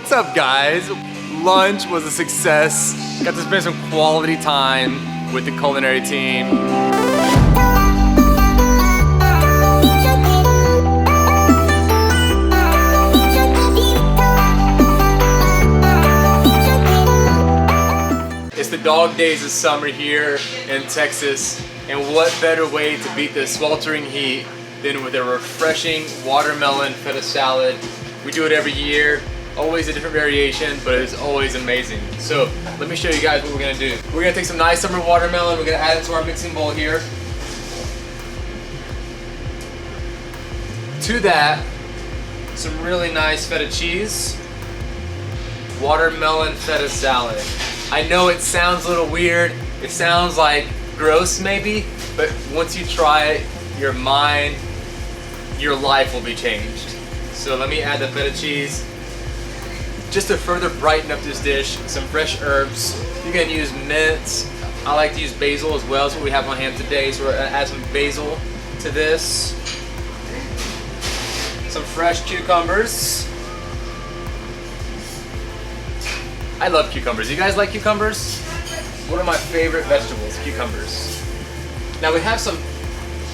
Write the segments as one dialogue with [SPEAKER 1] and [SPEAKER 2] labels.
[SPEAKER 1] What's up, guys? Lunch was a success. Got to spend some quality time with the culinary team. It's the dog days of summer here in Texas, and what better way to beat the sweltering heat than with a refreshing watermelon feta salad. We do it every year, always a different variation, but it's always amazing. So let me show you guys what we're gonna do. We're gonna take some nice summer watermelon, we're gonna add it to our mixing bowl here. To that, some really nice feta cheese, watermelon feta salad. I know it sounds a little weird, it sounds like gross maybe, but once you try it, your mind, your life will be changed. So let me add the feta cheese. Just to further brighten up this dish, some fresh herbs. You can use mint. I like to use basil as well, so we have on hand today. So we're gonna add some basil to this. Some fresh cucumbers. I love cucumbers. You guys like cucumbers? One of my favorite vegetables, cucumbers. Now we have some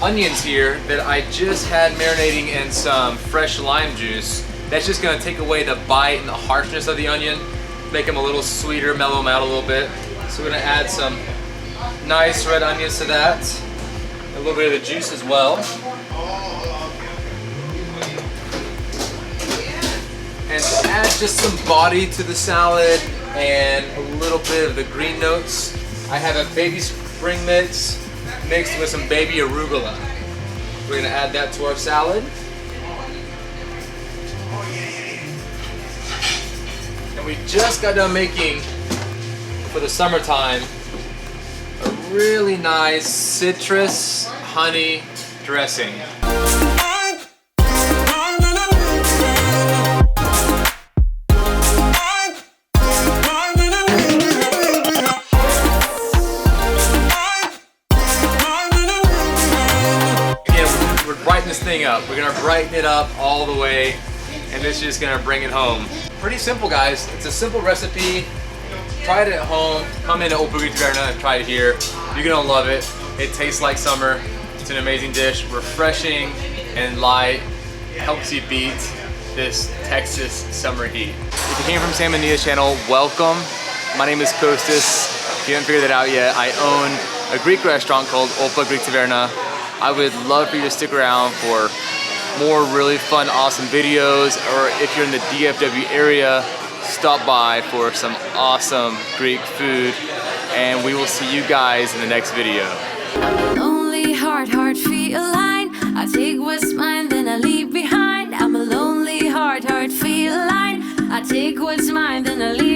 [SPEAKER 1] onions here that I just had marinating in some fresh lime juice. That's just gonna take away the bite and the harshness of the onion, make them a little sweeter, mellow them out a little bit. So we're gonna add some nice red onions to that, a little bit of the juice as well. And to add just some body to the salad and a little bit of the green notes, I have a baby spring mix mixed with some baby arugula. We're gonna add that to our salad. And we just got done making, for the summertime, a really nice citrus honey dressing. Brighten this thing up. We're gonna brighten it up all the way, and this is just gonna bring it home. Pretty simple, guys. It's a simple recipe. Try it at home. Come into Taverna and try it here. You're gonna love it. It tastes like summer. It's an amazing dish, refreshing and light. Helps you beat this Texas summer heat. If you came from Sam and Nia's channel, welcome. My name is Kostas. If you haven't figured that out yet, I own a Greek restaurant called Greek Taverna. I would love for you to stick around for more really fun, awesome videos, or if you're in the DFW area, stop by for some awesome Greek food, and we will see you guys in the next video.
[SPEAKER 2] I'm a lonely heart feline. I take what's mine, then I leave behind. I'm a lonely heart feline. I take what's mine, then I leave